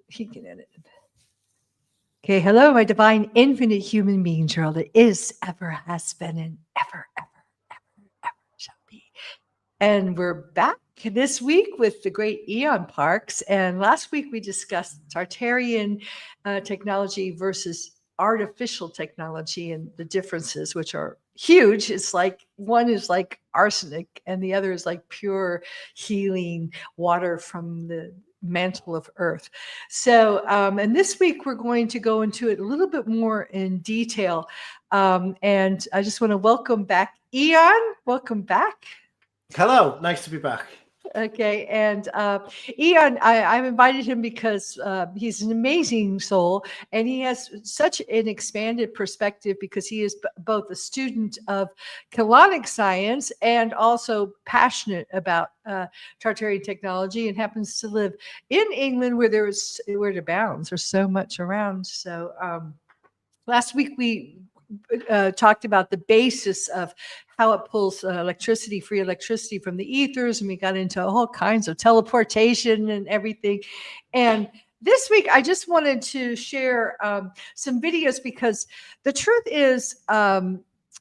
He can edit it. Okay, hello, my divine, infinite human being girl that is, ever has been, and ever shall be. And we're back this week with the great Eon Parks. And last week we discussed Tartarian technology versus artificial technology and the differences, which are huge. It's like one is like arsenic and the other is like pure healing water from the mantle of earth. So, and this week we're going to go into it a little bit more in detail. And I just want to welcome back Eon. Welcome back. Hello, nice to be back. Okay, and Eon, I've invited him because he's an amazing soul, and he has such an expanded perspective because he is both a student of colonic science and also passionate about Tartarian technology, and happens to live in England where it abounds. There's so much around. So last week we talked about the basis of how it pulls free electricity from the ethers, and we got into all kinds of teleportation and everything. And this week, I just wanted to share some videos because the truth is,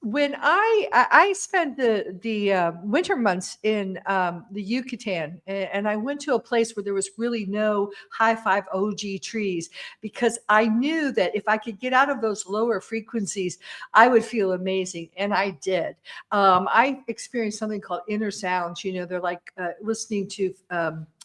when I spent the winter months in the Yucatan, and I went to a place where there was really no high five OG trees, because I knew that if I could get out of those lower frequencies, I would feel amazing, and I did. I experienced something called inner sounds. You know, they're like listening to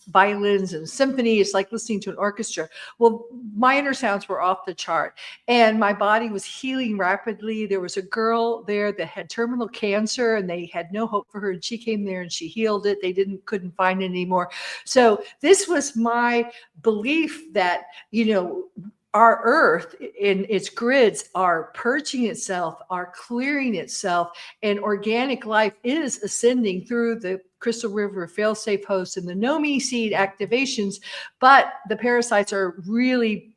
violins and symphony. It's like listening to an orchestra. Well, my inner sounds were off the chart, and my body was healing rapidly. There was a girl there that had terminal cancer, and they had no hope for her, and she came there and she healed it. They couldn't find it anymore. So this was my belief that, you know, our earth in its grids are purging itself, are clearing itself, and organic life is ascending through the Crystal River fail-safe hosts and the Nomi seed activations, but the parasites are really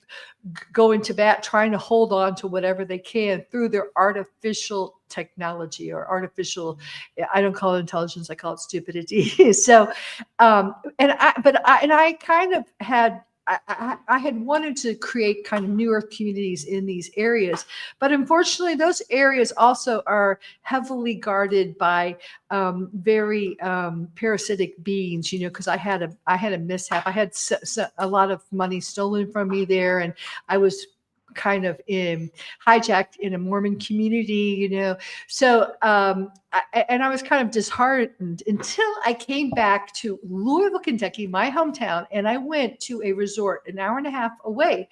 going to bat, trying to hold on to whatever they can through their artificial technology or artificial, I don't call it intelligence, I call it stupidity. So, I kind of had, I had wanted to create kind of new earth communities in these areas, but unfortunately those areas also are heavily guarded by very parasitic beings, you know, because I had a mishap. I had a lot of money stolen from me there, and I was kind of hijacked in a Mormon community, you know. So I was kind of disheartened until I came back to Louisville, Kentucky, my hometown, and I went to a resort an hour and a half away,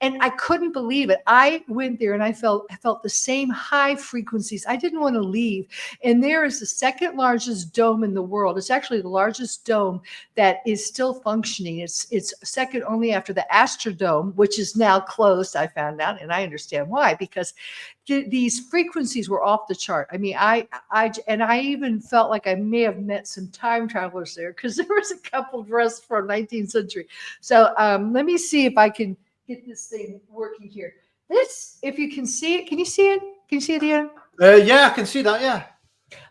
and I couldn't believe it. I went there and I felt the same high frequencies. I didn't want to leave. And there is the second largest dome in the world. It's actually the largest dome that is still functioning. It's second only after the Astrodome, which is now closed, I found out, and I understand why, because these frequencies were off the chart. I mean, I even felt like I may have met some time travelers there, because there was a couple dressed from 19th century. So let me see if I can get this thing working here. This, if you can see it, can you see it? Can you see it, Ian? Yeah, I can see that. Yeah.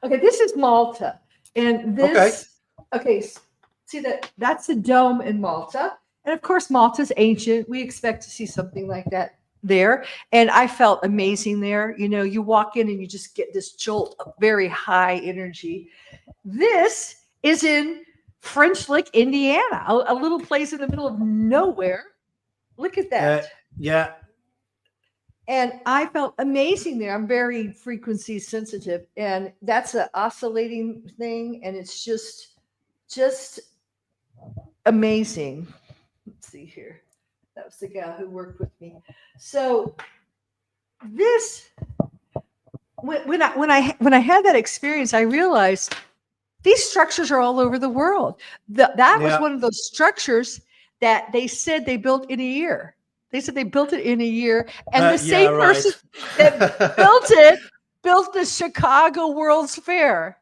Okay, this is Malta, and this. Okay, see that? That's a dome in Malta, and of course, Malta's ancient. We expect to see something like that there, and I felt amazing there. You know, you walk in and you just get this jolt of very high energy. This is in French Lick, Indiana, a little place in the middle of nowhere. Look at that. Yeah. And I felt amazing there. I'm very frequency sensitive, and that's an oscillating thing, and it's just amazing. Let's see here. That was the guy who worked with me. So this, when I had that experience, I realized these structures are all over the world. That was one of those structures that they said they built in a year. They said they built it in a year, and the same person that built the Chicago World's Fair.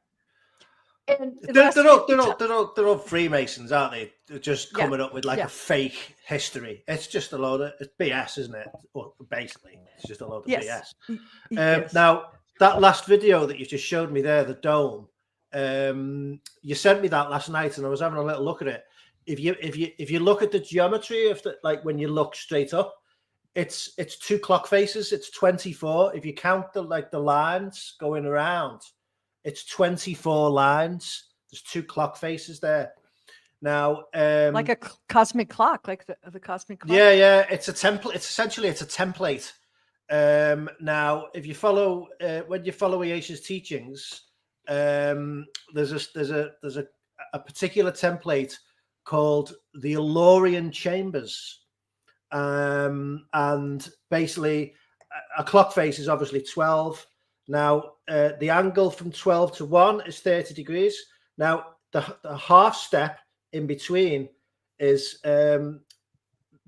And they're all Freemasons, aren't they? They're just coming up with like a fake history. It's just a load of BS, isn't it? Well, basically, it's just a load of BS. Now, that last video that you just showed me there, the dome, you sent me that last night, and I was having a little look at it. if you look at the geometry of the, like when you look straight up, it's 2 clock faces. It's 24. If you count the lines going around, it's 24 lines. There's 2 clock faces there. Now, like a cosmic clock, like the cosmic clock. Yeah. It's a template. It's essentially a template. Now, if you follow when you follow Aisha's teachings, there's a particular template called the Elorian chambers, and basically a clock face is obviously 12. Now, the angle from 12 to 1 is 30 degrees. Now, the half step in between is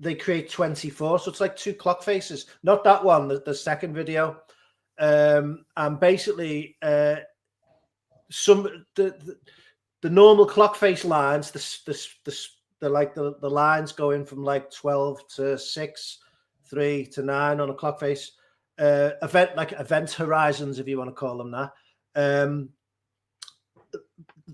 they create 24, so it's like 2 clock faces. Not that one, the second video. And basically, the normal clock face lines, the lines going from like 12 to 6, 3 to 9 on a clock face. Event horizons, if you want to call them that.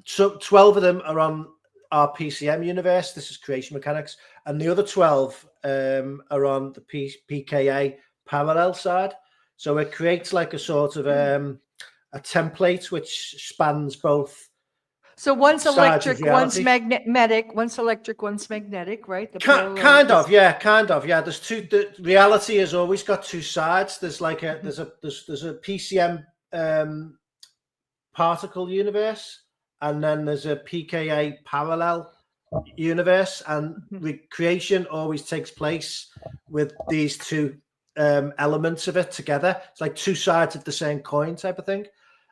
So 12 of them are on our PCM universe. This is creation mechanics, and the other 12 are on the PKA parallel side. So it creates like a sort of a template which spans both. So one's electric, one's magnetic. One's electric, one's magnetic, right? Kind of. There's two. The reality has always got 2 sides. There's like there's a PCM particle universe, and then there's a PKA parallel universe, and creation always takes place with these 2 elements of it together. It's like 2 sides of the same coin type of thing.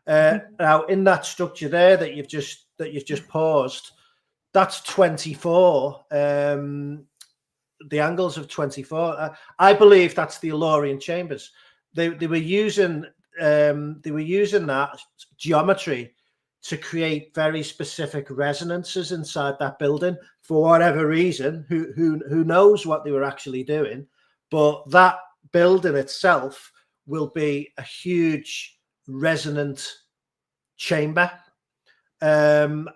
Now, in that structure there that you've just paused, that's 24. The angles of 24. I believe that's the Elorian chambers. They were using that geometry to create very specific resonances inside that building for whatever reason. Who knows what they were actually doing? But that building itself will be a huge resonant chamber, and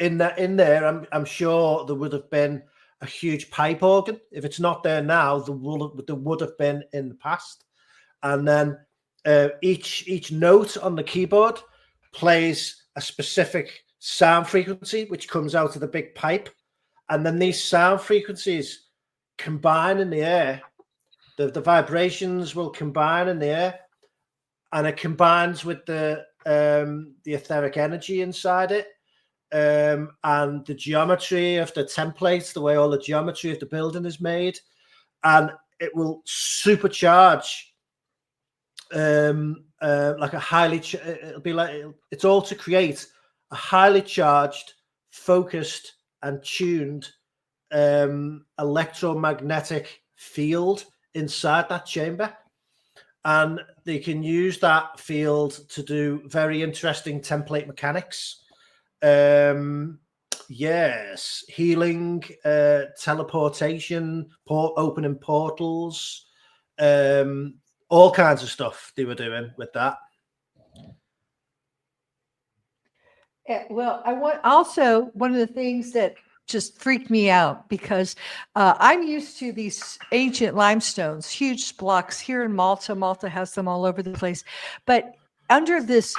in there, I'm sure there would have been a huge pipe organ. If it's not there now, there would have been in the past. And then each note on the keyboard plays a specific sound frequency, which comes out of the big pipe. And then these sound frequencies combine in the air. The vibrations will combine in the air, and it combines with the etheric energy inside it, and the geometry of the templates, the way all the geometry of the building is made, and it will supercharge like a highly it'll be like it's all to create a highly charged, focused and tuned electromagnetic field inside that chamber. And they can use that field to do very interesting template mechanics. Yes, healing, teleportation, opening portals, all kinds of stuff they were doing with that. Yeah, well, one of the things that just freaked me out, because I'm used to these ancient limestones, huge blocks here in Malta. Malta has them all over the place. But under this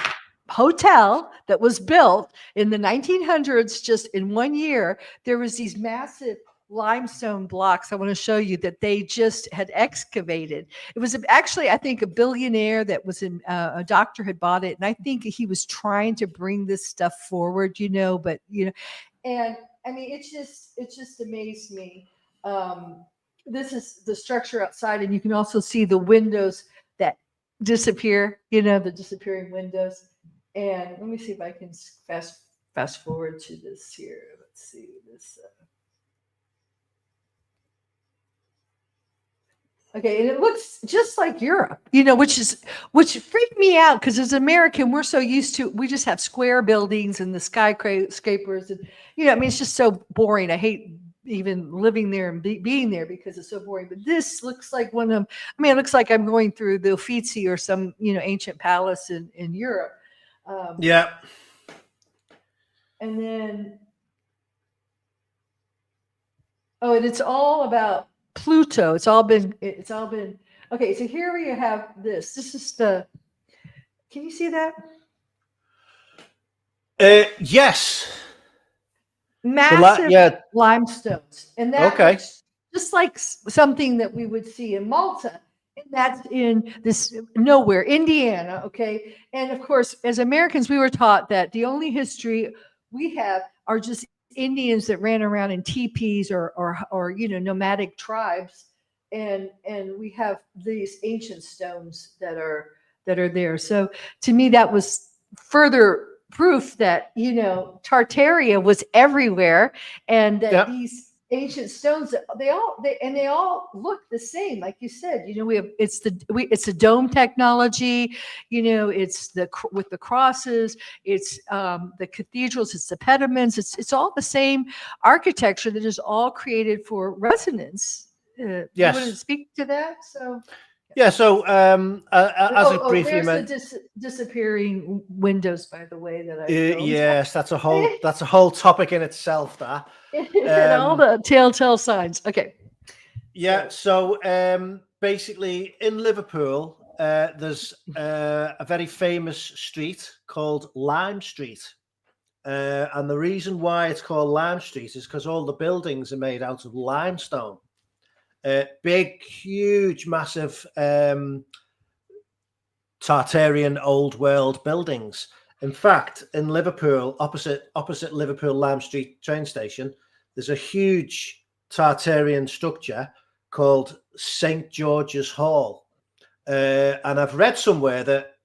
hotel that was built in the 1900s, just in 1 year, there was these massive limestone blocks I want to show you that they just had excavated. It was actually, I think, a billionaire that was in a doctor had bought it, and I think he was trying to bring this stuff forward, but and I mean, it just amazed me. This is the structure outside, and you can also see the windows that disappear, the disappearing windows. And let me see if I can fast forward to this here. Let's see this. Okay, and it looks just like Europe, which freaked me out, because as an American, we're so used to, we just have square buildings and the skyscrapers, and I mean, it's just so boring. I hate even living there and being there because it's so boring. But this looks like it looks like I'm going through the Uffizi or some ancient palace in Europe. Yeah. And then Oh, and it's all about Pluto. It's all been. Okay, so here we have this. This is the. Can you see that? Yes. Massive Yeah. limestones, and that Okay. looks just like something that we would see in Malta. And that's in this nowhere, Indiana. Okay, and of course, as Americans, we were taught that the only history we have are just Indians that ran around in teepees or nomadic tribes, and we have these ancient stones that are there. So to me, that was further proof that Tartaria was everywhere, and that these ancient stones they all look the same, like you said. We have it's a dome technology. It's with the crosses. It's the cathedrals. It's the pediments. It's all the same architecture that is all created for resonance. Yes. You want to speak to that? Yeah, so as I briefly mentioned, there's the disappearing windows, by the way, that I filmed. Yes, that's a whole topic in itself. That and all the telltale signs. Okay. Yeah, so basically in Liverpool, there's a very famous street called Lime Street, and the reason why it's called Lime Street is because all the buildings are made out of limestone. Big, huge, massive Tartarian old world buildings. In fact, in Liverpool, opposite Liverpool Lime Street train station, there's a huge Tartarian structure called St. George's Hall. And I've read somewhere that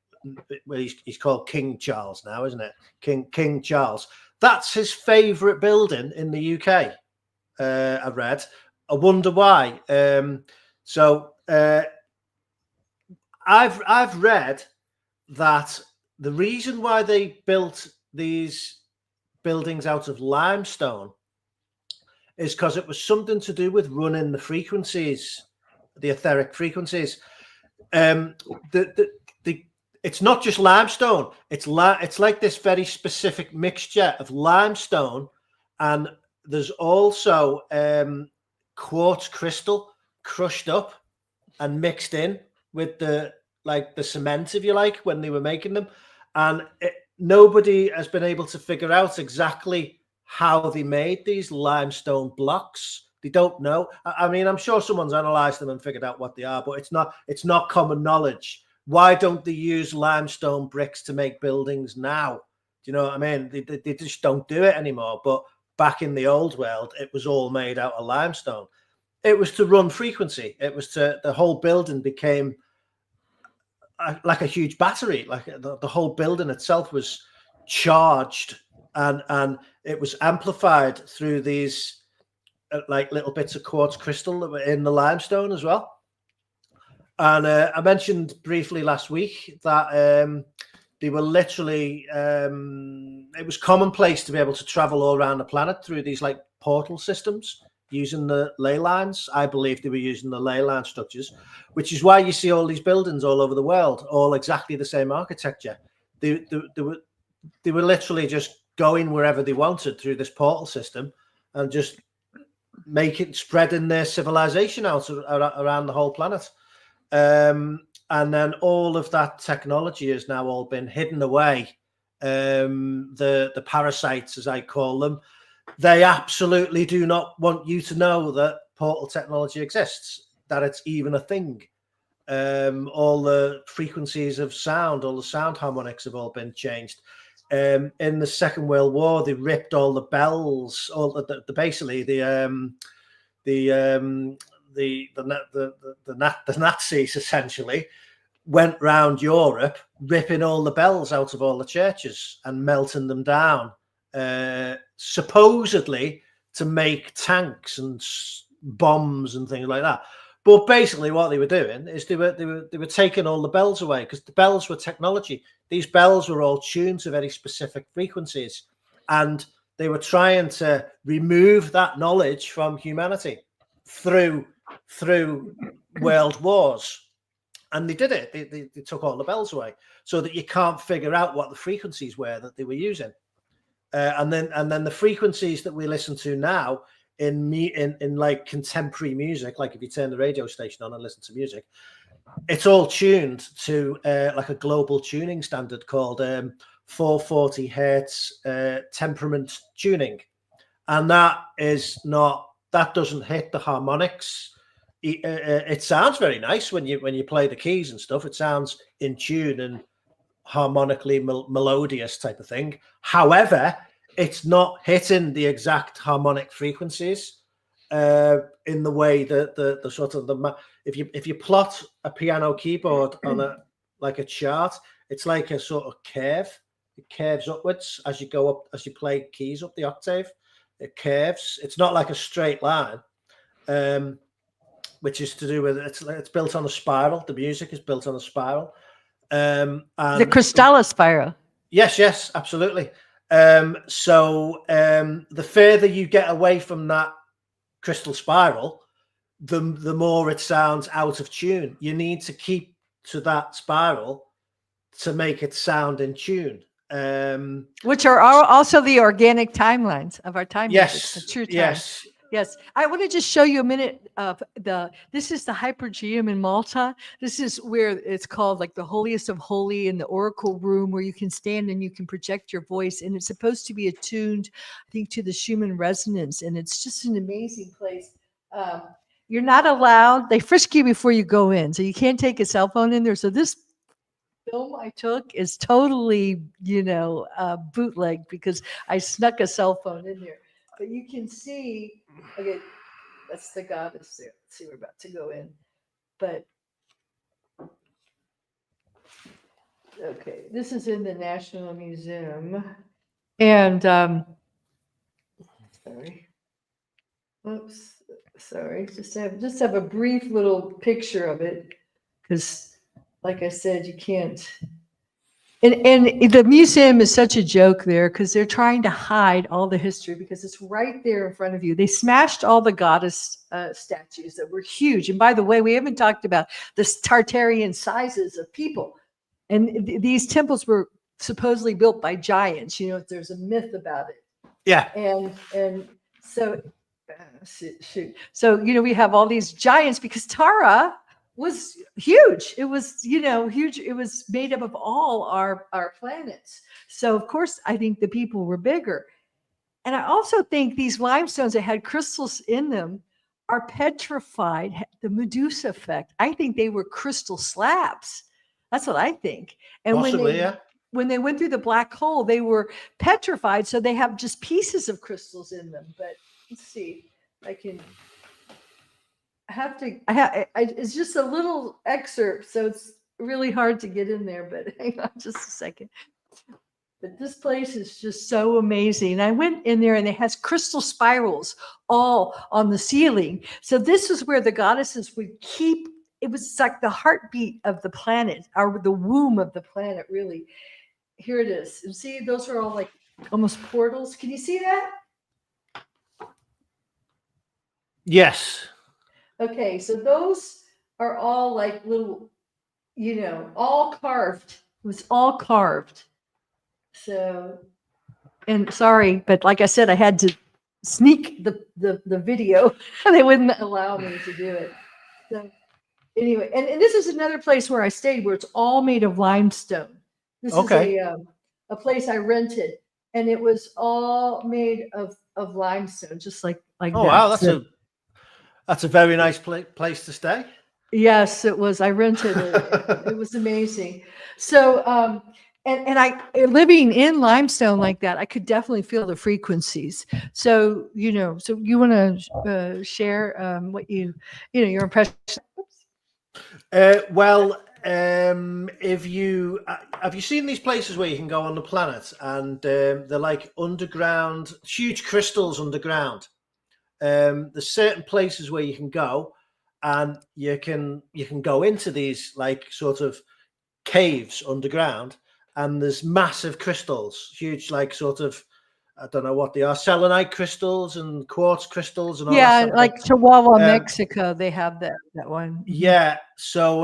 he's called King Charles now, isn't it? King Charles. That's his favourite building in the UK. I read. I wonder why. I've read that the reason why they built these buildings out of limestone is because it was something to do with running the frequencies, the etheric frequencies. It's not just limestone. It's like this very specific mixture of limestone, and there's also quartz crystal crushed up and mixed in with the cement, if you like, when they were making them. And nobody has been able to figure out exactly how they made these limestone blocks. They don't know. I mean, I'm sure someone's analysed them and figured out what they are, but it's not common knowledge. Why don't they use limestone bricks to make buildings now? Do you know what I mean? They just don't do it anymore. But back in the old world, it was all made out of limestone. It was to run frequency. It was the whole building became like a huge battery. Like the whole building itself was charged, and it was amplified through these like little bits of quartz crystal that were in the limestone as well. And I mentioned briefly last week that they were literally it was commonplace to be able to travel all around the planet through these like portal systems using the ley lines. I believe they were using the ley line structures, which is why you see all these buildings all over the world, all exactly the same architecture. They were literally just going wherever they wanted through this portal system and just spreading their civilization out around the whole planet. And then all of that technology has now all been hidden away. The parasites, as I call them, they absolutely do not want you to know that portal technology exists, that it's even a thing. All the frequencies of sound, all the sound harmonics have all been changed. In the Second World War, they ripped all the bells, all basically the Nazis essentially went round Europe ripping all the bells out of all the churches and melting them down, supposedly to make tanks and bombs and things like that. But basically what they were doing is they were taking all the bells away, because the bells were technology. These bells were all tuned to very specific frequencies, and they were trying to remove that knowledge from humanity through world wars. And they did it. They took all the bells away so that you can't figure out what the frequencies were that they were using. And then the frequencies that we listen to now in like contemporary music, like if you turn the radio station on and listen to music, it's all tuned to like a global tuning standard called 440 hertz temperament tuning, and that doesn't hit the harmonics. It sounds very nice when you play the keys and stuff. It sounds in tune and harmonically melodious type of thing. However, it's not hitting the exact harmonic frequencies in the way that the sort of if you plot a piano keyboard on a chart, it's like a sort of curve. It curves upwards as you go up, as you play keys up the octave. It curves. It's not like a straight line, which is to do with it's built on a spiral. The music is built on a spiral. And the crystalline spiral. Yes, absolutely. So the further you get away from that crystal spiral, the more it sounds out of tune. You need to keep to that spiral to make it sound in tune. Which are also the organic timelines of our time. Yes, the true time. Yes. I want to just show you a minute of this is the Hypergeum in Malta. This is where it's called like the holiest of holy, in the oracle room, where you can stand and you can project your voice. And it's supposed to be attuned, I think, to the Schumann resonance. And it's just an amazing place. You're not allowed, they frisk you before you go in. So you can't take a cell phone in there. So this film I took is totally, bootleg, because I snuck a cell phone in there. But you can see, okay, that's the goddess there. Let's see, we're about to go in. But, okay, this is in the National Museum. And, sorry. Oops, sorry. Just have a brief little picture of it, because, like I said, you can't. And the museum is such a joke there, because they're trying to hide all the history, because it's right there in front of you. They smashed all the goddess statues that were huge. And by the way, we haven't talked about the Tartarian sizes of people. And these temples were supposedly built by giants. There's a myth about it. Yeah. And so, shoot. So, we have all these giants, because Tara was huge. It was, huge. It was made up of all our planets. So of course, I think the people were bigger. And I also think these limestones that had crystals in them are petrified, the Medusa effect. I think they were crystal slabs. That's what I think. And possibly, when they went through the black hole, they were petrified. So they have just pieces of crystals in them. But let's see, I can... it's just a little excerpt, so it's really hard to get in there, but hang on just a second. But this place is just so amazing. And I went in there, and it has crystal spirals all on the ceiling. So this is where the goddesses would keep, it was like the heartbeat of the planet, or the womb of the planet, really. Here it is. And see, those are all like almost portals. Can you see that? Yes. Okay, so those are all like little, all carved. It was all carved. So, and sorry, but like I said, I had to sneak the video. They wouldn't allow me to do it. So anyway, and this is another place where I stayed, where it's all made of limestone. This is a place I rented, and it was all made of limestone, just like that. Wow, that's a very nice place to stay. Yes, it was. I rented it. It was amazing. So, and I, living in limestone like that, I could definitely feel the frequencies. So, so you want to share what your impression? If you have you seen these places where you can go on the planet, and they're like underground, huge crystals underground. There's certain places where you can go, and you can go into these like sort of caves underground, and there's massive crystals, huge, like sort of, I don't know what they are, selenite crystals and quartz crystals and all that stuff. Like Chihuahua, Mexico, they have that one. Yeah. So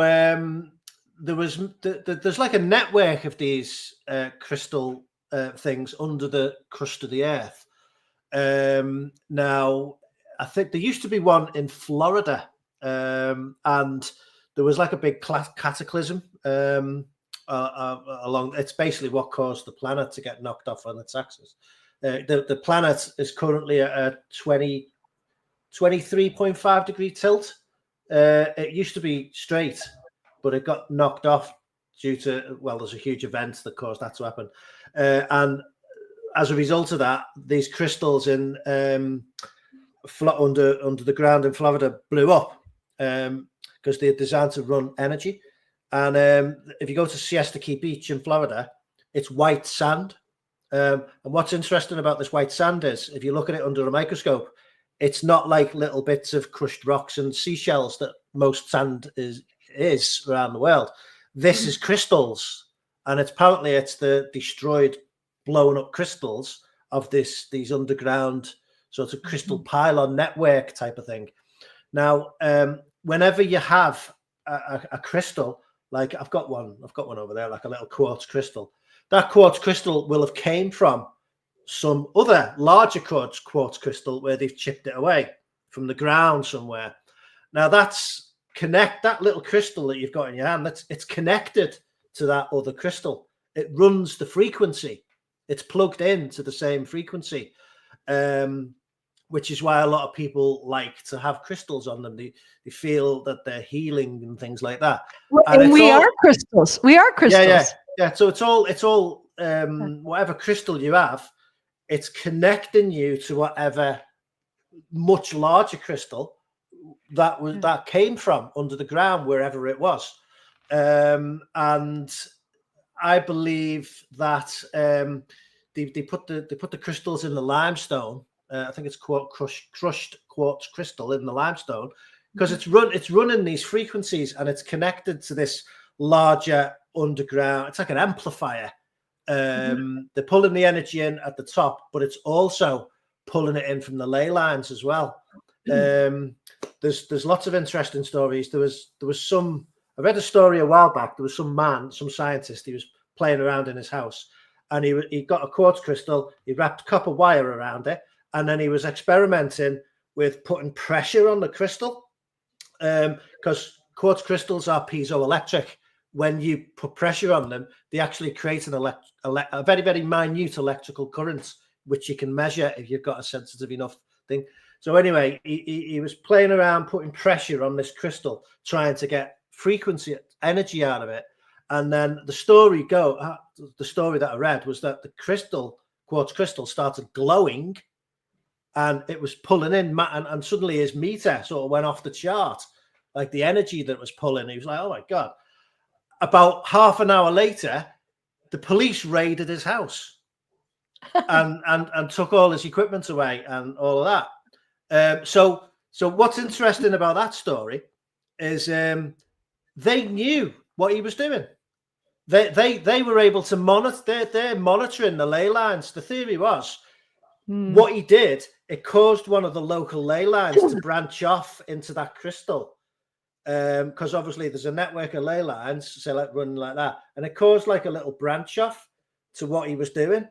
there's like a network of these crystal things under the crust of the earth. Now, I think there used to be one in Florida, and there was like a big cataclysm along. It's basically what caused the planet to get knocked off on its axis. The planet is currently at a 23.5 degree tilt. It used to be straight, but it got knocked off due to, well, there's a huge event that caused that to happen. And as a result of that, these crystals in under the ground in Florida blew up because they're designed to run energy. And if you go to Siesta Key Beach in Florida, it's white sand. And what's interesting about this white sand is, if you look at it under a microscope, it's not like little bits of crushed rocks and seashells that most sand is around the world. This is crystals, and apparently it's the destroyed, blown up crystals of these underground sort of crystal pylon network type of thing. Now, whenever you have a crystal, like I've got one over there, like a little quartz crystal. That quartz crystal will have came from some other larger quartz crystal where they've chipped it away from the ground somewhere. Now that little crystal that you've got in your hand, it's connected to that other crystal. It runs the frequency. It's plugged into the same frequency, which is why a lot of people like to have crystals on them. They feel that they're healing and things like that. Well, and we are crystals. We are crystals. Yeah. So it's all whatever crystal you have, it's connecting you to whatever much larger crystal that came from under the ground, wherever it was. And I believe that they put the crystals in the limestone. I think it's crushed quartz crystal in the limestone, because it's running these frequencies, and it's connected to this larger underground. It's like an amplifier. They're pulling the energy in at the top, but it's also pulling it in from the ley lines as well. There's lots of interesting stories. There was some. I read a story a while back. There was some scientist. He was playing around in his house, and he got a quartz crystal. He wrapped copper wire around it, and then he was experimenting with putting pressure on the crystal, because quartz crystals are piezoelectric. When you put pressure on them, they actually create a very, very minute electrical current, which you can measure if you've got a sensitive enough thing. So anyway, he was playing around, putting pressure on this crystal, trying to get frequency energy out of it. And then the story that I read was that the quartz crystal started glowing, and it was pulling in, and suddenly his meter sort of went off the chart, like the energy that was pulling. He was like, oh my God. About half an hour later, the police raided his house and took all his equipment away and all of that. So what's interesting about that story is they knew what he was doing. They were able to monitor. They're monitoring the ley lines. The theory was what he did. It caused one of the local ley lines to branch off into that crystal. Because obviously there's a network of ley lines, so like running like that, and it caused like a little branch off to what he was doing.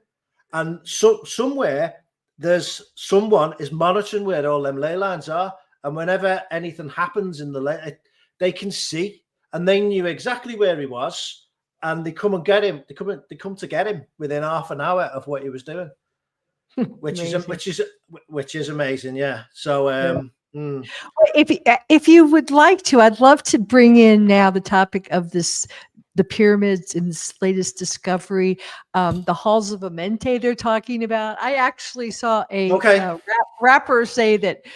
And so somewhere there's someone is monitoring where all them ley lines are, and whenever anything happens in the ley, they can see, and they knew exactly where he was, and they come and get him. They come to get him within half an hour of what he was doing, which is amazing. Yeah. So. If you would like to, I'd love to bring in now the topic of the pyramids in this latest discovery, the halls of Amenti they're talking about. I actually saw a rapper say that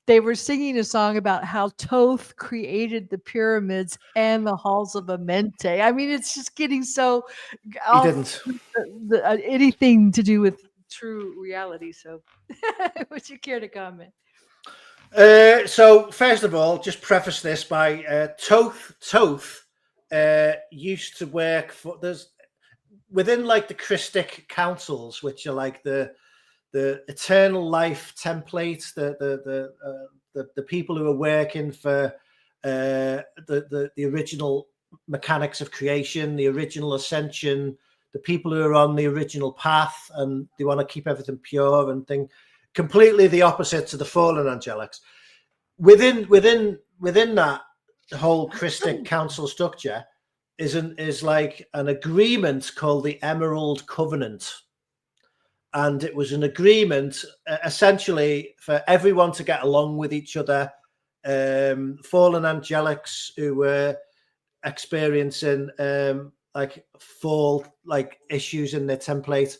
they were singing a song about how Thoth created the pyramids and the halls of Amenti. I mean, it's just getting so he didn't anything to do with true reality. So would you care to comment? So first of all, just preface this by Thoth used to work for within like the Christic councils, which are like the eternal life templates, the people who are working for the original mechanics of creation, the original ascension, the people who are on the original path, and they want to keep everything pure and thing. completely the opposite to the fallen angelics. Within that whole Christic council structure is like an agreement called the Emerald Covenant. And it was an agreement essentially for everyone to get along with each other. Fallen angelics who were experiencing issues in their template.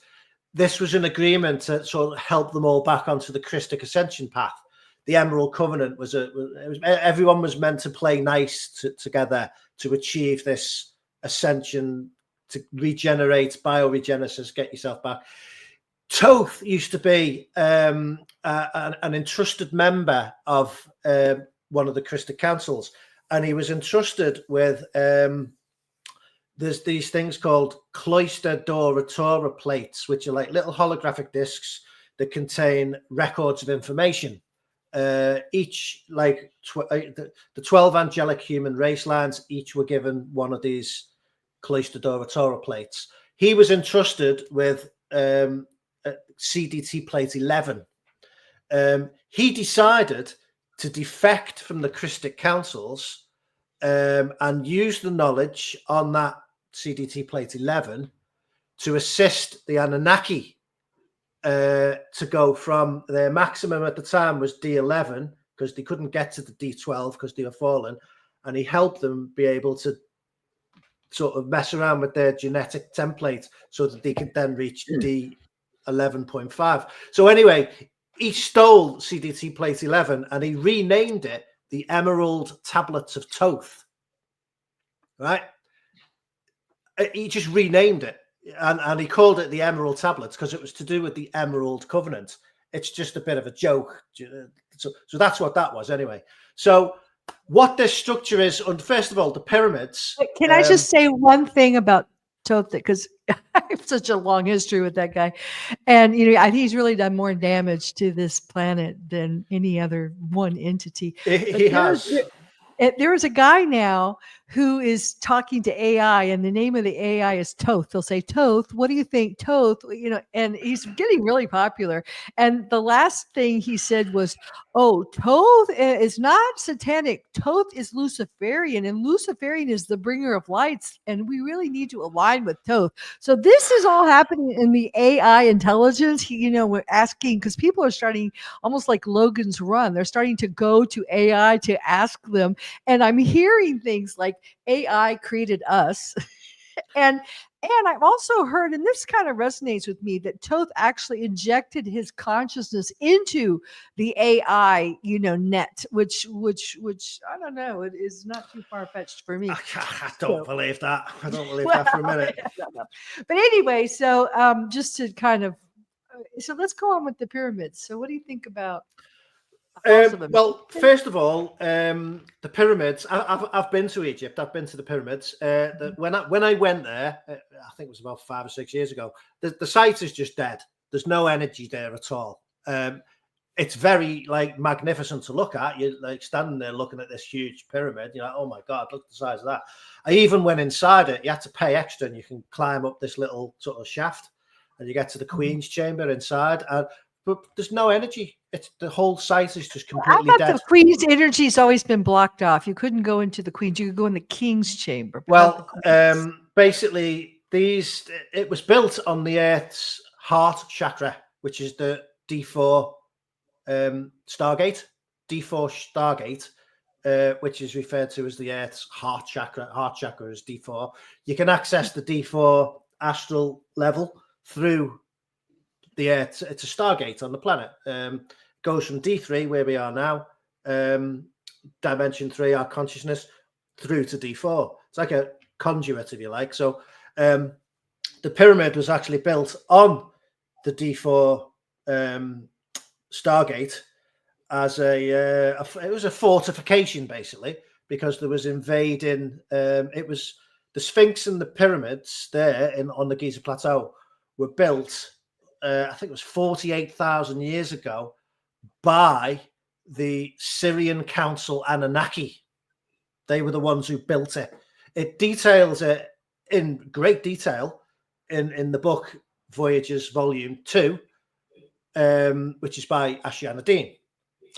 This was an agreement to sort of help them all back onto the Christic ascension path. The Emerald Covenant everyone was meant to play nice together to achieve this ascension, to regenerate, bioregenesis, get yourself back. Toth used to be an entrusted member of one of the Christic councils, and he was entrusted with there's these things called cloister Dora plates, which are like little holographic discs that contain records of information. Each, like the 12 angelic human race lines, each were given one of these cloister Dora plates. He was entrusted with CDT plate 11. He decided to defect from the Christic councils and use the knowledge on that CDT plate 11 to assist the Anunnaki to go from their maximum at the time was D11, because they couldn't get to the D12 because they were fallen, and he helped them be able to sort of mess around with their genetic template so that they could then reach D11.5. So anyway, he stole CDT plate 11 and he renamed it the Emerald Tablets of Toth. Right? He just renamed it. And he called it the Emerald Tablets because it was to do with the Emerald Covenant. It's just a bit of a joke. So that's what that was anyway. So what this structure is, first of all, the pyramids. Can I just say one thing about Toth, because I have such a long history with that guy. And, I think he's really done more damage to this planet than any other one entity. He has. There is a guy now who is talking to AI, and the name of the AI is Toth. They'll say, Toth, what do you think? Toth, and he's getting really popular. And the last thing he said was, oh, Toth is not satanic. Toth is Luciferian, and Luciferian is the bringer of lights. And we really need to align with Toth. So this is all happening in the AI intelligence. We're asking, because people are starting almost like Logan's Run. They're starting to go to AI to ask them. And I'm hearing things like AI created us. and I've also heard, and this kind of resonates with me, that Toth actually injected his consciousness into the AI, net, which I don't know, it is not too far-fetched for me. I don't believe that. I don't believe that for a minute. But anyway, so just to kind of, so let's go on with the pyramids. So what do you think about? Well, first of all, the pyramids. I've been to Egypt. I've been to the pyramids. When I went there, I think it was about 5 or 6 years ago. The site is just dead. There's no energy there at all. It's very magnificent to look at. You're standing there looking at this huge pyramid. You're like, oh my god, look at the size of that. I even went inside it. You had to pay extra, and you can climb up this little sort of shaft, and you get to the Queen's chamber inside. But there's no energy. The whole site is just completely dead. The Queen's energy has always been blocked off. You couldn't go into the Queen's. You could go in the King's chamber. Well, basically, it was built on the Earth's heart chakra, which is the D4 Stargate. D4 Stargate, which is referred to as the Earth's heart chakra. Heart chakra is D4. You can access the D4 astral level through the Earth. It's a Stargate on the planet. Goes from D3, where we are now, dimension 3, our consciousness, through to D4. It's like a conduit, if you like. So the pyramid was actually built on the D4 Stargate as it was a fortification, basically, because there was invading. It was the Sphinx and the pyramids there on the Giza Plateau were built. I think it was 48,000 years ago by the Syrian Council Anunnaki. They were the ones who built it. It details it in great detail in the book Voyages Volume 2. which is by Ashyan Dean.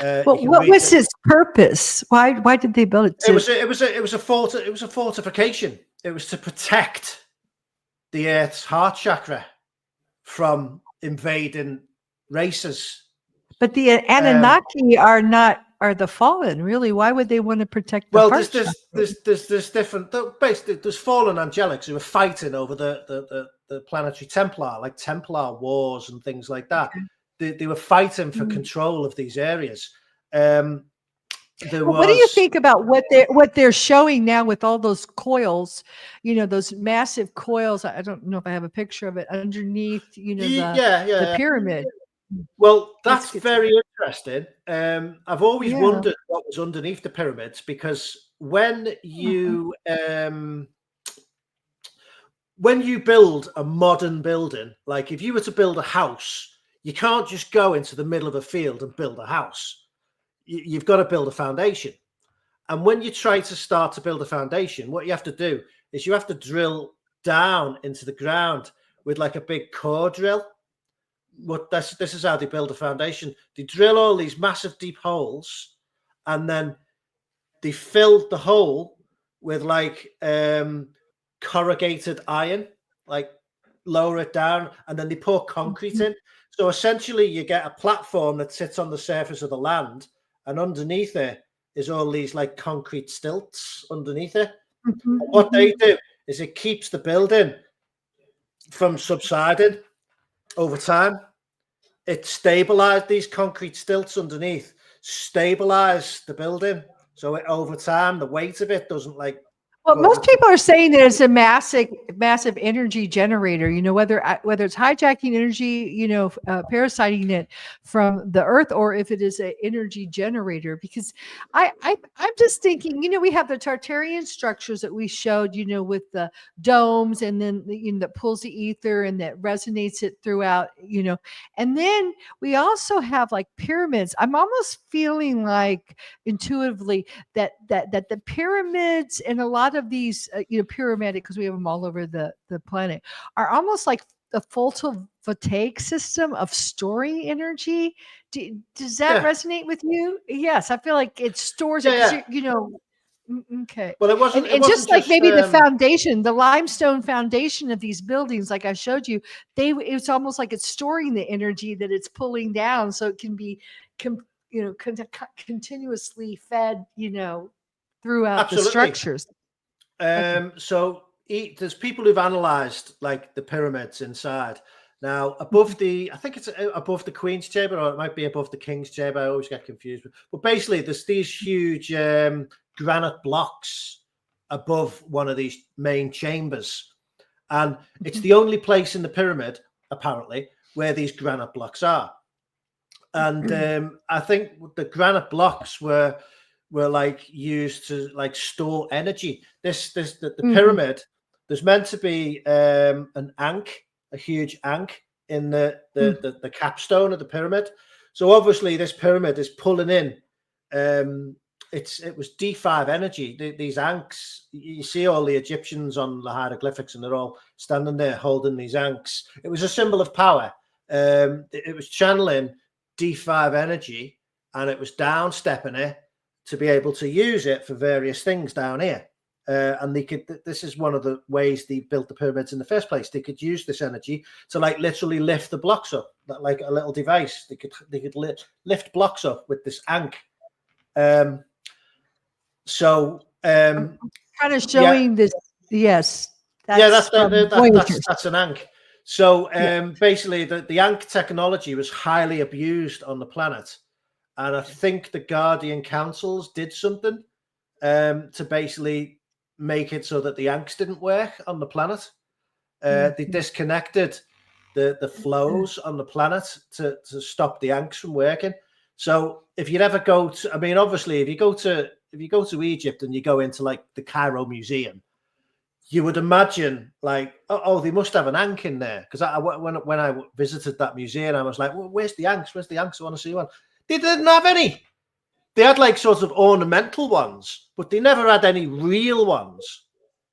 Well, what was his purpose? Why did they build it? It was a fortification. It was to protect the Earth's heart chakra from invading races. But the Anunnaki are the fallen, really. Why would they want to protect the heart chakra? There's different. Basically, there's fallen angelics who were fighting over the planetary Templar, like Templar wars and things like that. Okay. They were fighting for control of these areas. What do you think about what they're showing now with all those coils? Those massive coils. I don't know if I have a picture of it underneath. The pyramid. Well, that's very interesting. I've always wondered what was underneath the pyramids, because when you build a modern building, like if you were to build a house, you can't just go into the middle of a field and build a house. You've got to build a foundation. And when you try to start to build a foundation, what you have to do is you have to drill down into the ground with like a big core drill. This is how they build a foundation. They drill all these massive deep holes, and then they fill the hole with like corrugated iron, like lower it down, and then they pour concrete in. So essentially you get a platform that sits on the surface of the land, and underneath it is all these like concrete stilts underneath it. What they do is it keeps the building from subsiding over time. It stabilized these concrete stilts underneath, stabilize the building. So over time, the weight of it doesn't like. Well, most people are saying that it's a massive energy generator. Whether it's hijacking energy, parasiting it from the earth, or if it is an energy generator. Because I'm just thinking, we have the Tartarian structures that we showed, with the domes, and then that pulls the ether and that resonates it throughout, and then we also have like pyramids. I'm almost feeling like intuitively that the pyramids and a lot of these, pyramidal, because we have them all over the planet, are almost like a photovoltaic system of storing energy. Does that resonate with you? Yes, I feel like it stores it. Okay. Well, it wasn't just like maybe the foundation, the limestone foundation of these buildings, like I showed you, it's almost like it's storing the energy that it's pulling down, so it can be continuously fed, throughout Absolutely. the structures. So there's people who've analyzed like the pyramids inside. Now, above I think it's above the Queen's Chamber, or it might be above the King's Chamber. I always get confused. But basically, there's these huge granite blocks above one of these main chambers. And it's the only place in the pyramid, apparently, where these granite blocks are. And I think the granite blocks were like used to like store energy. The pyramid, there's meant to be an ankh, a huge ankh in the capstone of the pyramid. So obviously this pyramid is pulling in. It was D5 energy. These ankhs, you see all the Egyptians on the hieroglyphics, and they're all standing there holding these ankhs. It was a symbol of power. It was channeling D5 energy, and it was downstepping it to be able to use it for various things down here. And this is one of the ways they built the pyramids in the first place. They could use this energy to like literally lift the blocks up, like a little device. They could lift blocks up with this ankh. Kind of showing this. Yes. That's an ankh. So basically the ankh technology was highly abused on the planet. And I think the Guardian Councils did something to basically make it so that the ankhs didn't work on the planet. They disconnected the flows on the planet to stop the ankhs from working. So if you'd ever go to, obviously, if you go to Egypt and you go into like the Cairo Museum, you would imagine like, oh, they must have an ankh in there. Because when I visited that museum, I was like, well, where's the ankhs? Where's the ankhs? I want to see one. They didn't have any. They had like sort of ornamental ones, but they never had any real ones.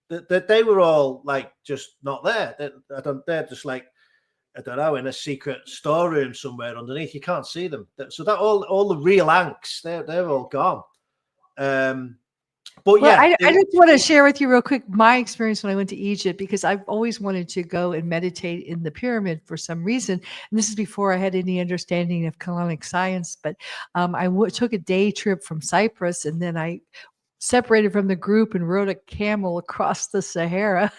That they were all like just not there. They're just like I don't know, in a secret storeroom somewhere underneath. You can't see them. So that all the real Anks, they're all gone. But well, yeah, I just want to share with you real quick my experience when I went to Egypt, because I've always wanted to go and meditate in the pyramid for some reason. And this is before I had any understanding of colonic science. But I took a day trip from Cyprus, and then I separated from the group and rode a camel across the Sahara.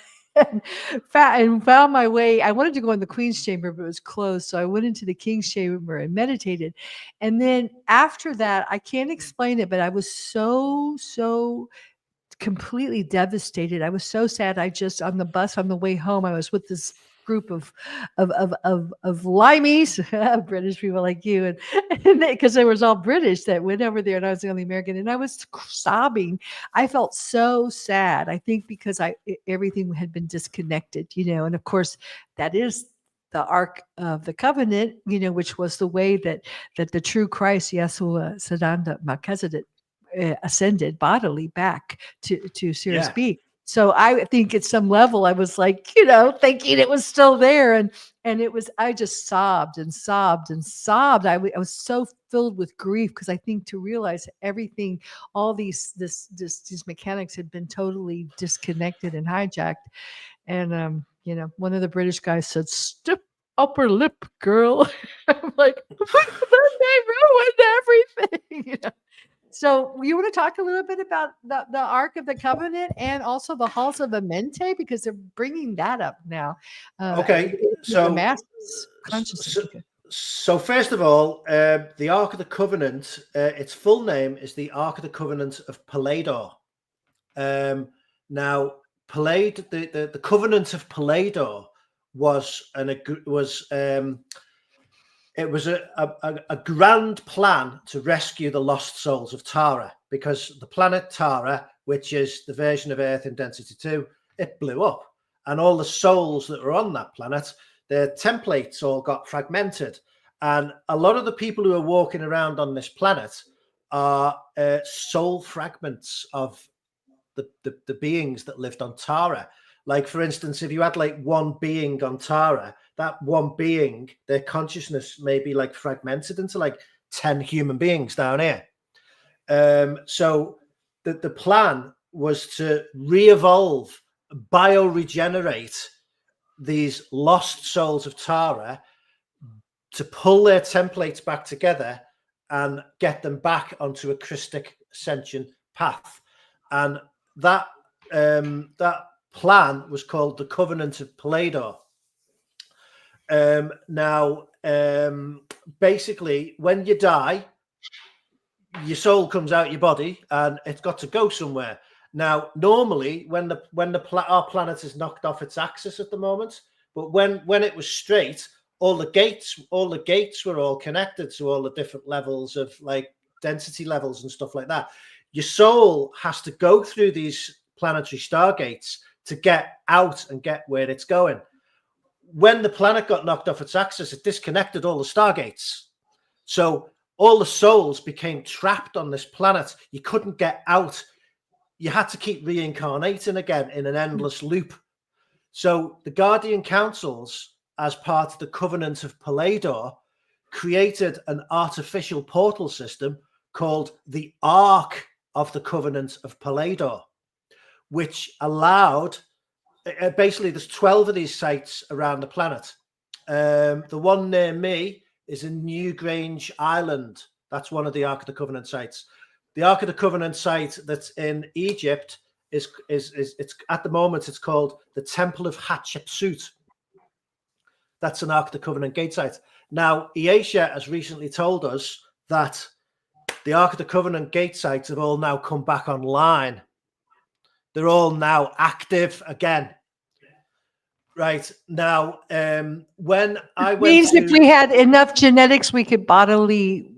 And found my way. I wanted to go in the Queen's Chamber, but it was closed. So I went into the King's Chamber and meditated. And then after that, I can't explain it, but I was so completely devastated. I was so sad. I just, on the bus on the way home, I was with this group of limeys, British people like you, and because they was all British that went over there, and I was the only American, and I was sobbing. I felt so sad. I think because everything had been disconnected, and of course that is the Ark of the Covenant, which was the way that the true Christ, Yeshua Sadanda Melchizedek, ascended bodily back to Sirius B. So I think at some level I was like, thinking it was still there, and it was. I just sobbed and sobbed and sobbed. I was so filled with grief, because I think to realize everything, all these mechanics had been totally disconnected and hijacked. And one of the British guys said, "Stiff upper lip, girl." I'm like, they ruined everything. So you want to talk a little bit about the Ark of the Covenant and also the halls of Amente, because they're bringing that up now. Okay, so the mass consciousness. So first of all, the Ark of the Covenant, its full name is the Ark of the Covenant of Palador. Now, the Covenant of Palador was it was a grand plan to rescue the lost souls of Tara, because the planet Tara, which is the version of Earth in density 2, it blew up, and all the souls that were on that planet, their templates all got fragmented, and a lot of the people who are walking around on this planet are soul fragments of the beings that lived on Tara. Like, for instance, if you had like one being on Tara, that one being, their consciousness may be like fragmented into like 10 human beings down here. So the plan was to re-evolve, bioregenerate these lost souls of Tara, to pull their templates back together and get them back onto a Christic ascension path. And that plan was called the Covenant of Palador. Basically, when you die, your soul comes out your body and it's got to go somewhere. Now, normally, when our planet is knocked off its axis at the moment, but when it was straight, all the gates were all connected to all the different levels of like density levels and stuff like that. Your soul has to go through these planetary stargates to get out and get where it's going. When the planet got knocked off its axis, it disconnected all the stargates. So all the souls became trapped on this planet. You couldn't get out. You had to keep reincarnating again in an endless loop. So the Guardian Councils, as part of the Covenant of Palador, created an artificial portal system called the Ark of the Covenant of Palador, which allowed, basically there's 12 of these sites around the planet. The one near me is in Newgrange Island. That's one of the Ark of the Covenant sites. The Ark of the Covenant site that's in Egypt is at the moment it's called the Temple of Hatshepsut. That's an Ark of the Covenant gate site. Now, Aisha has recently told us that the Ark of the Covenant gate sites have all now come back online. They're all now active again. Right now, when I went means if we had enough genetics, we could bodily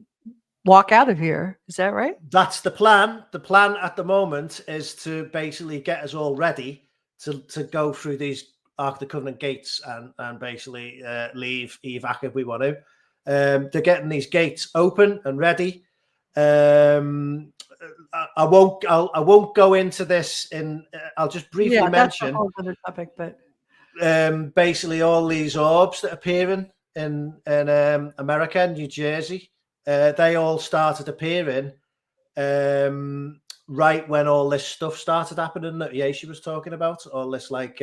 walk out of here. Is that right? That's the plan. The plan at the moment is to basically get us all ready to go through these Ark of the Covenant gates and basically leave evac if we want to. They're getting these gates open and ready. I won't go into this. I'll just briefly mention. That's a whole other topic, but basically all these orbs that appearing in America, New Jersey, they all started appearing right when all this stuff started happening that Yesha was talking about. All this like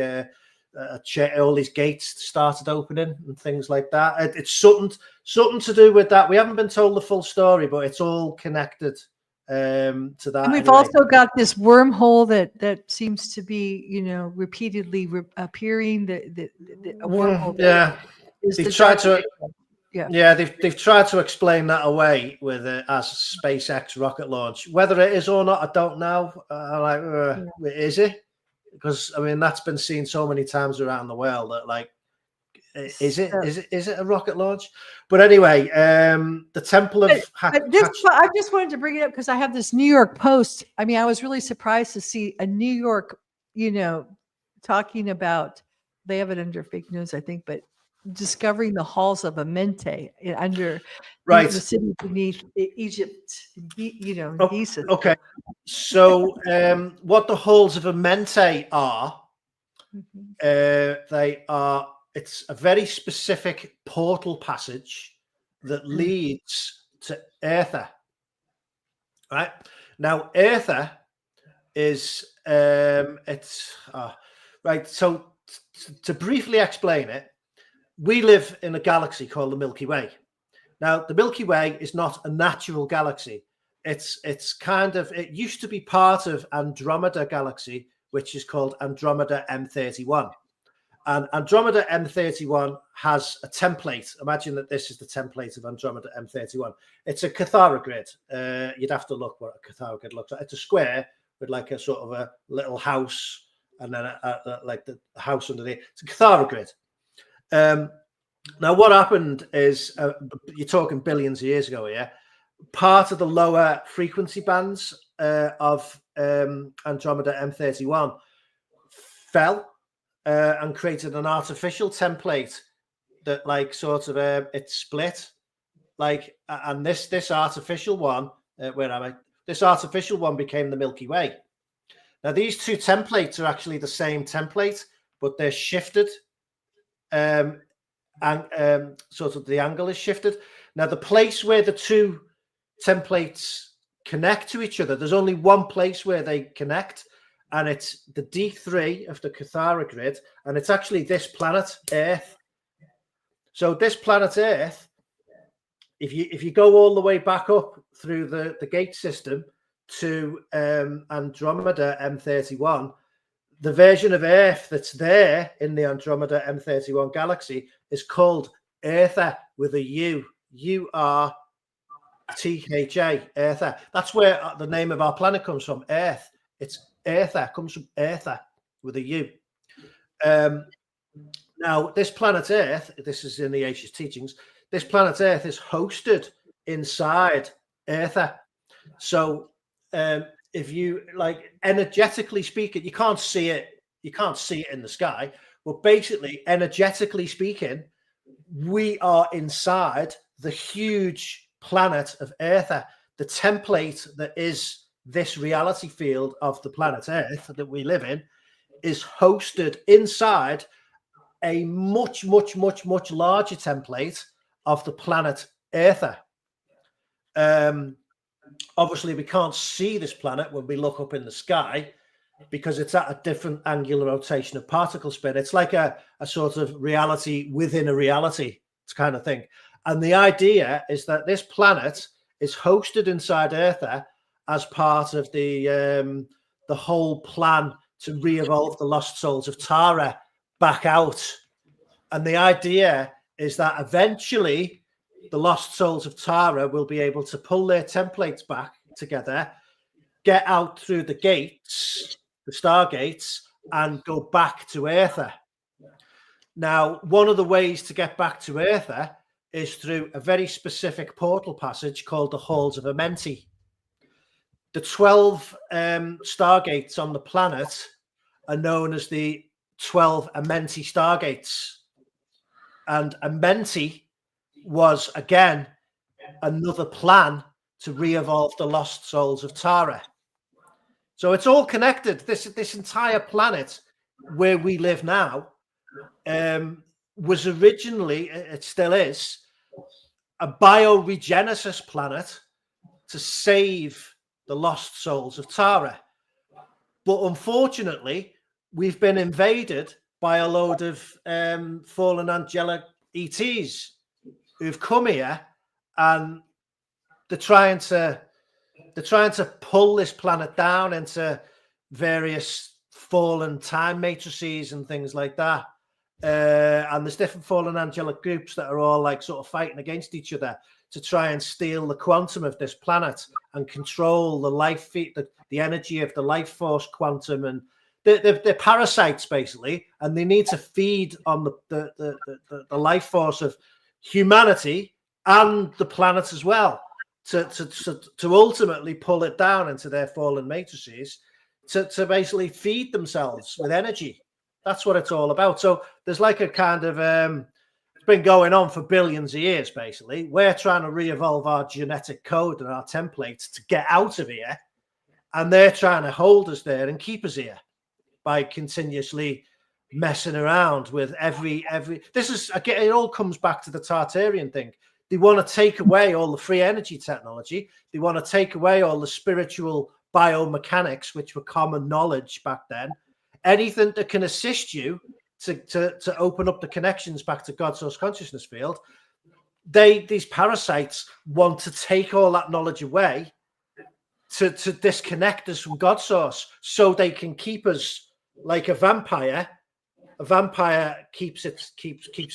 all these gates started opening and things like that. It's something to do with that. We haven't been told the full story, but it's all connected to that. And we've also got this wormhole that seems to be, repeatedly appearing. The wormhole. Yeah, they've tried to. Yeah, they've tried to explain that away with as SpaceX rocket launch. Whether it is or not, I don't know. Is it? Because I mean, that's been seen so many times around the world that like, is it a rocket launch? But anyway, the Temple of I just wanted to bring it up because I have this New York Post. I mean, I was really surprised to see a New York, talking about, they have it under fake news, I think, but discovering the halls of Amente under the city beneath Egypt, Giza. Okay. So what the halls of Amente are, it's a very specific portal passage that leads to Aether. Right now, Aether is right. So to briefly explain it, we live in a galaxy called the Milky Way. Now, the Milky Way is not a natural galaxy. It's kind of, it used to be part of Andromeda galaxy, which is called Andromeda M31. And Andromeda M31 has a template. Imagine that this is the template of Andromeda M31. It's a Cathara grid. You'd have to look what a Cathara grid looks like. It's a square with like a sort of a little house and then like the house underneath. It's a Cathara grid. Now, what happened is, you're talking billions of years ago here, part of the lower frequency bands of Andromeda M31 fell and created an artificial template that like sort of it split, like, and this artificial one, where am I? This artificial one became the Milky Way. Now, these two templates are actually the same template, but they're shifted. And sort of the angle is shifted. Now, the place where the two templates connect to each other, there's only one place where they connect, and it's the D3 of the Cathara grid, and it's actually this planet Earth. So this planet Earth, if you go all the way back up through the gate system to Andromeda M31, the version of Earth that's there in the Andromeda M31 galaxy is called Eartha with a U. U-R-T-H-A, Eartha. That's where the name of our planet comes from, Earth. It's Eartha, comes from Eartha with a U. Now, this planet Earth, this is in the Yesha's teachings, this planet Earth is hosted inside Eartha. So, if you like energetically speaking, you can't see it in the sky, but basically energetically speaking, we are inside the huge planet of Eartha. The template that is this reality field of the planet Earth that we live in is hosted inside a much larger template of the planet Eartha. Obviously, we can't see this planet when we look up in the sky because it's at a different angular rotation of particle spin. It's like a sort of reality within a reality kind of thing. And the idea is that this planet is hosted inside Eartha as part of the whole plan to re-evolve the lost souls of Tara back out. And the idea is that eventually the lost souls of Tara will be able to pull their templates back together, get out through the gates, the stargates, and go back to Eartha. Now, one of the ways to get back to Eartha is through a very specific portal passage called the Halls of Amenti. The 12 stargates on the planet are known as the 12 Amenti stargates. And Amenti was, again, another plan to re-evolve the lost souls of Tara. So it's all connected. This entire planet where we live now was originally, it still is, a bioregenesis planet to save the lost souls of Tara. But unfortunately, we've been invaded by a load of fallen angelic ETs who've come here, and they're trying to pull this planet down into various fallen time matrices and things like that. And there's different fallen angelic groups that are all like sort of fighting against each other to try and steal the quantum of this planet and control the life, the energy of the life force quantum. And they're parasites basically, and they need to feed on the life force of humanity and the planet as well to ultimately pull it down into their fallen matrices to basically feed themselves with energy. That's what it's all about. So there's like a kind of it's been going on for billions of years. Basically, we're trying to re-evolve our genetic code and our templates to get out of here, and they're trying to hold us there and keep us here by continuously messing around with every. This is again, it all comes back to the Tartarian thing. They want to take away all the free energy technology. They want to take away all the spiritual biomechanics, which were common knowledge back then. Anything that can assist you to open up the connections back to God's source consciousness field, these parasites want to take all that knowledge away to disconnect us from God's source, so they can keep us like a vampire. A vampire keeps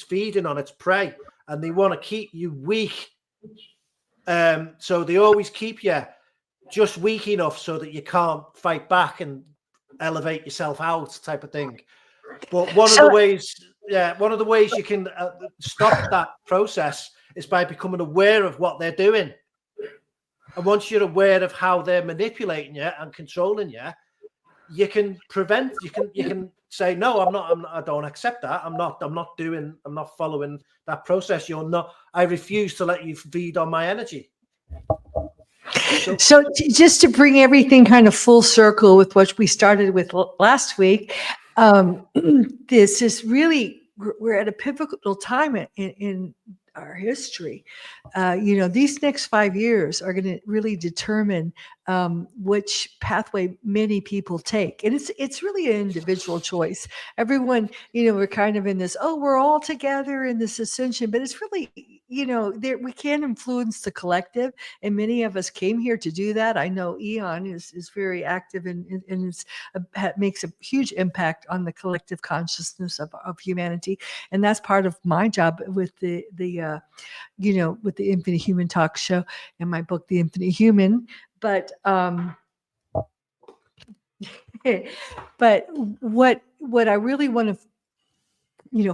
feeding on its prey, and they want to keep you weak. So they always keep you just weak enough so that you can't fight back and elevate yourself out, type of thing. But one of the ways you can stop that process is by becoming aware of what they're doing. And once you're aware of how they're manipulating you and controlling you, you can prevent. You can say, no, I don't accept that. I'm not following that process. I refuse to let you feed on my energy. So just to bring everything kind of full circle with what we started with last week, this is really, we're at a pivotal time in our history. These next 5 years are going to really determine which pathway many people take. And it's really an individual choice. Everyone, we're kind of in this, we're all together in this ascension, but it's really, we can influence the collective, and many of us came here to do that. I know Eon is very active and makes a huge impact on the collective consciousness of humanity. And that's part of my job with the with the Infinite Human Talk show and my book, The Infinite Human. But but what I really want to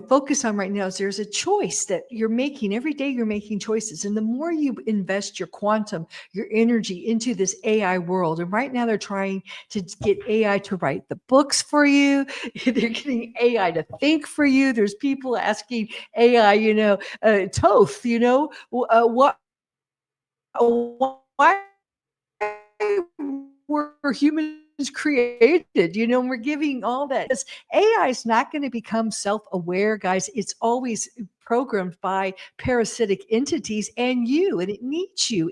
focus on right now is there's a choice that you're making every day. You're making choices, and the more you invest your quantum, your energy into this AI world, and right now they're trying to get AI to write the books for you. They're getting AI to think for you. There's people asking AI, Toth, what, why were humans created? We're giving all that. AI is not going to become self-aware, guys. It's always programmed by parasitic entities and it needs you.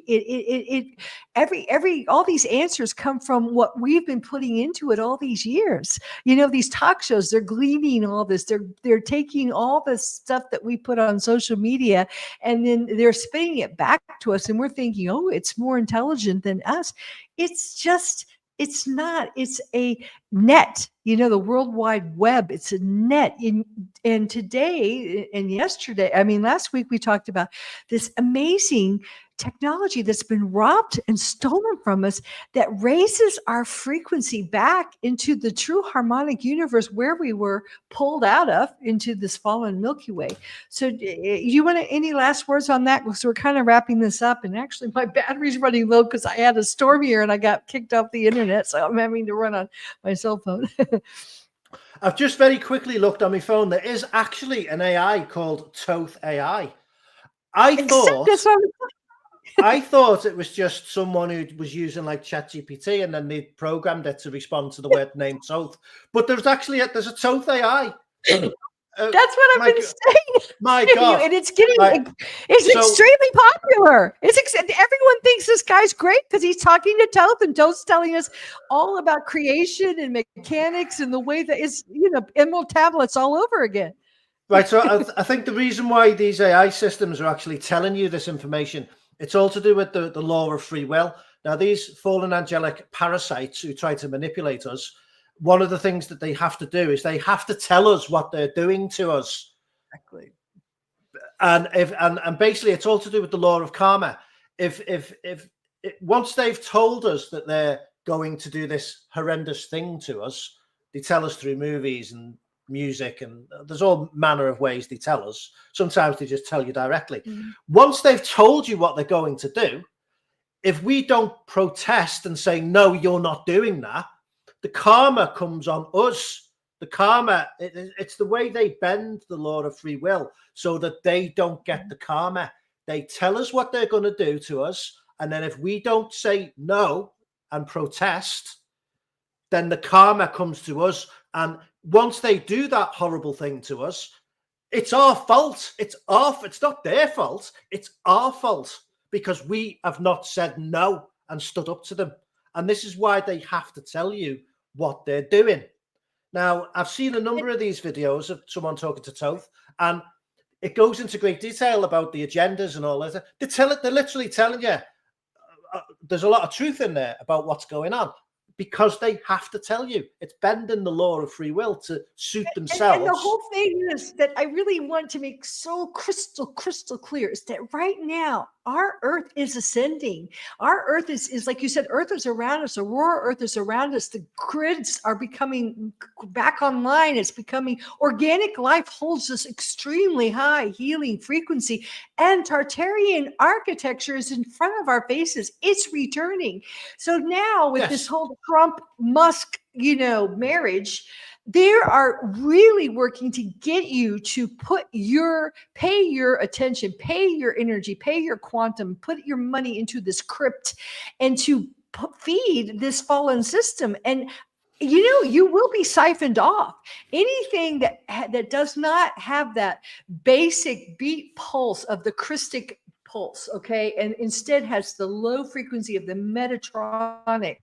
All these answers come from what we've been putting into it all these years. These talk shows, they're gleaning all this. They're taking all the stuff that we put on social media, and then they're spinning it back to us, and we're thinking, it's more intelligent than us. It's not. It's a net, the World Wide Web. It's a net. And today and yesterday, last week, we talked about this amazing technology that's been robbed and stolen from us that raises our frequency back into the true harmonic universe where we were pulled out of, into this fallen Milky Way. So you want any last words on that? So we're kind of wrapping this up, and actually my battery's running low because I had a storm here and I got kicked off the internet, so I'm having to run on my cell phone. I've just very quickly looked on my phone. There is actually an AI called Toth AI. I thought it was just someone who was using like ChatGPT, and then they programmed it to respond to the word name Toth. But there's a Toth AI. That's what I've been saying. My God. And it's getting, it's extremely popular. Everyone thinks this guy's great because he's talking to Toth, and Toth's telling us all about creation and mechanics and the way that is, emerald tablets all over again. Right. So I think the reason why these AI systems are actually telling you this information, it's all to do with the law of free will. Now, these fallen angelic parasites who try to manipulate us, one of the things that they have to do is they have to tell us what they're doing to us. Exactly. And basically it's all to do with the law of karma. If once they've told us that they're going to do this horrendous thing to us, they tell us through movies and music, and there's all manner of ways they tell us. Sometimes they just tell you directly. Once they've told you what they're going to do, if we don't protest and say, no, you're not doing that, the karma comes on us. The karma, it's the way they bend the law of free will so that they don't get the karma. They tell us what they're going to do to us, and then if we don't say no and protest, then the karma comes to us. And once they do that horrible thing to us, it's our fault. It's not their fault. It's our fault because we have not said no and stood up to them. And this is why they have to tell you what they're doing. Now, I've seen a number of these videos of someone talking to Toth, and it goes into great detail about the agendas and all that. They're literally telling you there's a lot of truth in there about what's going on, because they have to tell you. It's bending the law of free will to suit themselves. And the whole thing is that I really want to make so crystal clear is that right now, our Earth is ascending. Our Earth is like you said, Earth is around us. Aurora Earth is around us. The grids are becoming back online. It's becoming organic life holds this extremely high healing frequency. And Tartarian architecture is in front of our faces. It's returning. So now with this whole Trump Musk, marriage, they are really working to get you to pay your attention, pay your energy, pay your quantum, put your money into this crypt and to feed this fallen system. And you will be siphoned off. Anything that does not have that basic beat pulse of the Christic pulse, okay, and instead has the low frequency of the Metatronic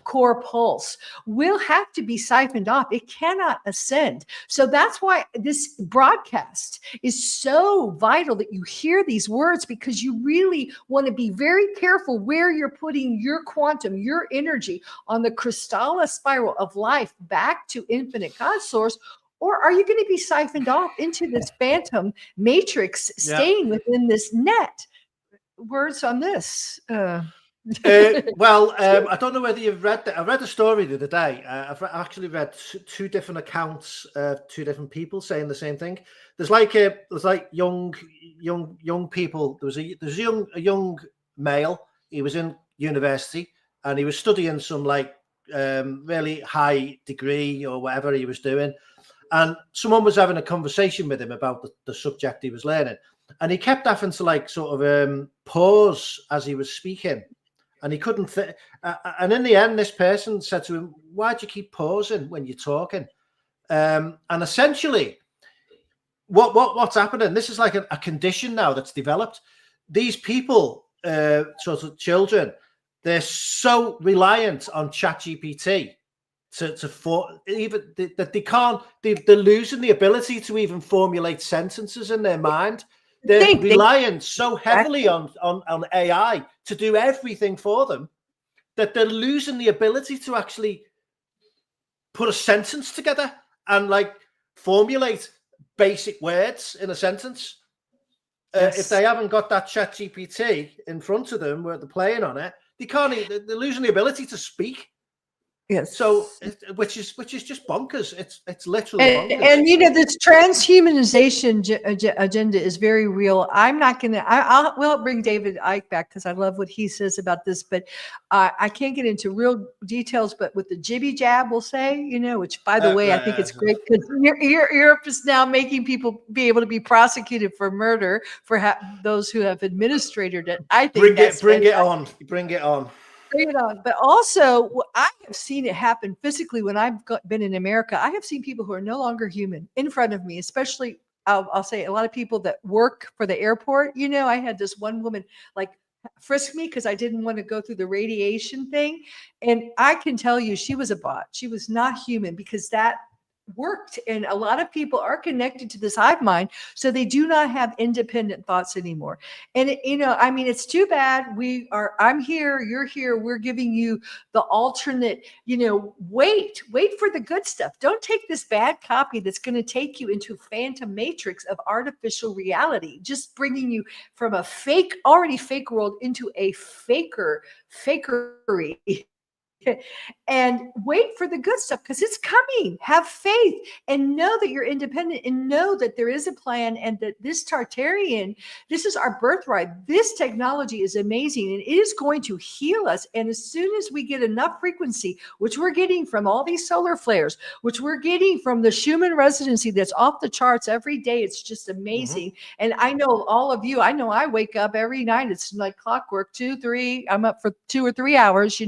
core pulse will have to be siphoned off. It cannot ascend. So that's why this broadcast is so vital that you hear these words, because you really want to be very careful where you're putting your quantum, your energy on the Crystalla spiral of life back to infinite God source. Or are you going to be siphoned off into this phantom matrix, staying within this net? Words on this. I don't know whether you've read that. I read a story the other day. I've actually read two different accounts of two different people saying the same thing. There's like young people. There's a young male. He was in university and he was studying some really high degree or whatever he was doing. And someone was having a conversation with him about the subject he was learning. And he kept having to pause as he was speaking. And he couldn't and in the end, this person said to him, why'd you keep pausing when you're talking? And essentially, what's happening, this is like a condition now that's developed. These people, children, they're so reliant on ChatGPT they're losing the ability to even formulate sentences in their mind. They're relying so heavily on AI to do everything for them that they're losing the ability to actually put a sentence together and formulate basic words in a sentence. If they haven't got that ChatGPT in front of them where they're playing on it, they're losing the ability to speak. Yes. So, which is just bonkers. It's literally bonkers. And this transhumanization agenda is very real. I'm not going to. I'll bring David Icke back because I love what he says about this. But I can't get into real details. But with the jibby jab, we'll say, which by the way, I think it's great because Europe is now making people be able to be prosecuted for murder for those who have administrated it. I think bring it on. Bring it on. But also, I have seen it happen physically when I've been in America. I have seen people who are no longer human in front of me, especially I'll say a lot of people that work for the airport. You know, I had this one woman like frisk me because I didn't want to go through the radiation thing. And I can tell you, she was a bot. She was not human because that worked. And a lot of people are connected to this hive mind, so they do not have independent thoughts anymore. And I mean, it's too bad. I'm here, you're here, we're giving you the alternate, wait for the good stuff. Don't take this bad copy that's going to take you into phantom matrix of artificial reality, just bringing you from a already fake world into a fakery. And wait for the good stuff because it's coming. Have faith and know that you're independent and know that there is a plan and that this Tartarian, this is our birthright. This technology is amazing and it is going to heal us. And as soon as we get enough frequency, which we're getting from all these solar flares, which we're getting from the Schumann residency that's off the charts every day, it's just amazing. And I know all of you, I know I wake up every night. It's like clockwork, 2, 3, I'm up for 2 or 3 hours,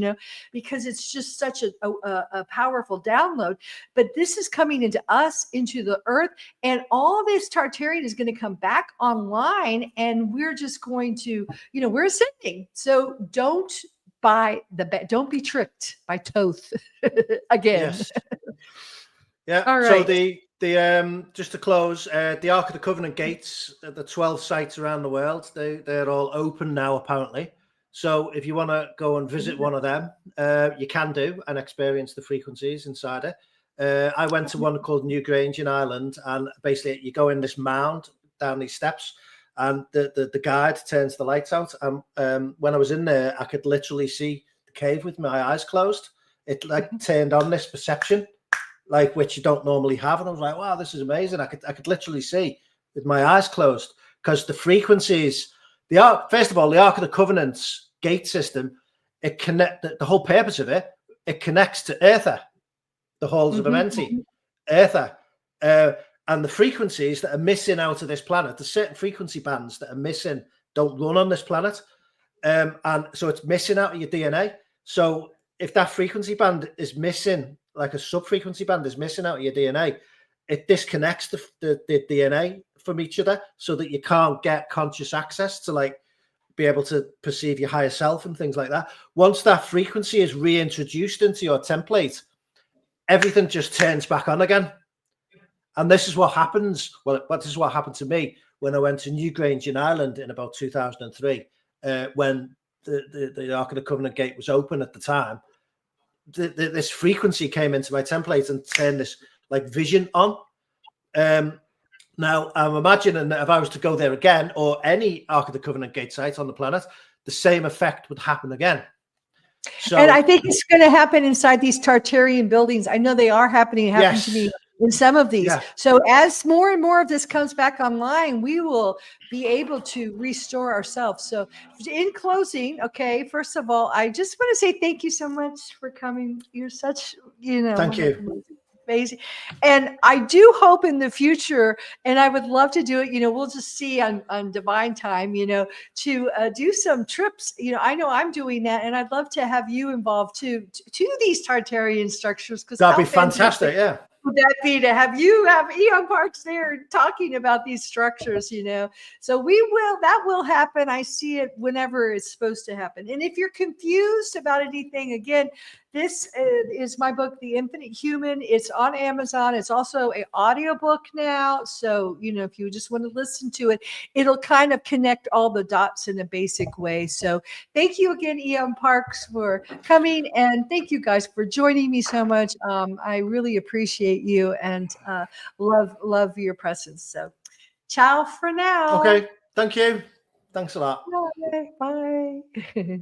because it's just such a powerful download. But this is coming into us, into the earth, and all this Tartarian is going to come back online, and we're just going to, we're ascending. So don't don't be tricked by Toth again. Yes. Yeah. All right. So the just to close, the Ark of the Covenant gates at the 12 sites around the world, they're all open now apparently. So if you want to go and visit one of them, you can do and experience the frequencies inside it. I went to one called Newgrange in Ireland, and basically you go in this mound down these steps, and the guide turns the lights out. And when I was in there, I could literally see the cave with my eyes closed. It turned on this perception, which you don't normally have. And I was like, wow, this is amazing. I could literally see with my eyes closed because the frequencies. First of all, the Ark of the Covenant's gate system, the whole purpose of it connects to Eartha, the halls of Amenti, Eartha, and the frequencies that are missing out of this planet, the certain frequency bands that are missing don't run on this planet, and so it's missing out of your DNA. So if that frequency band is missing, like a sub-frequency band is missing out of your DNA, it disconnects the DNA from each other so that you can't get conscious access to be able to perceive your higher self and things like that. Once that frequency is reintroduced into your template, everything just turns back on again. And this is what happens. Well, this is what happened to me when I went to Newgrange in Ireland in about 2003, when the Ark of the Covenant gate was open at the time. This frequency came into my template and turned this vision on. Now, I'm imagining that if I was to go there again, or any Ark of the Covenant gate site on the planet, the same effect would happen again. So, and I think it's going to happen inside these Tartarian buildings. I know they are happening. It happened to me in some of these. Yeah. So as more and more of this comes back online, we will be able to restore ourselves. So in closing, okay, first of all, I just want to say thank you so much for coming. You're such, thank you. Amazing. And I do hope in the future, and I would love to do it, we'll just see on Divine Time, to do some trips. I know I'm doing that, and I'd love to have you involved too, to these Tartarian structures. Because that'd be fantastic. Yeah. Would that be to have Eon Parks there talking about these structures, So that will happen. I see it whenever it's supposed to happen. And if you're confused about anything, again, this is my book, The Infinite Human. It's on Amazon. It's also an audiobook now. So, if you just want to listen to it, it'll kind of connect all the dots in a basic way. So thank you again, Eon Parks, for coming. And thank you guys for joining me so much. I really appreciate you and love your presence. So ciao for now. Okay. Thank you. Thanks a lot. Bye. Bye.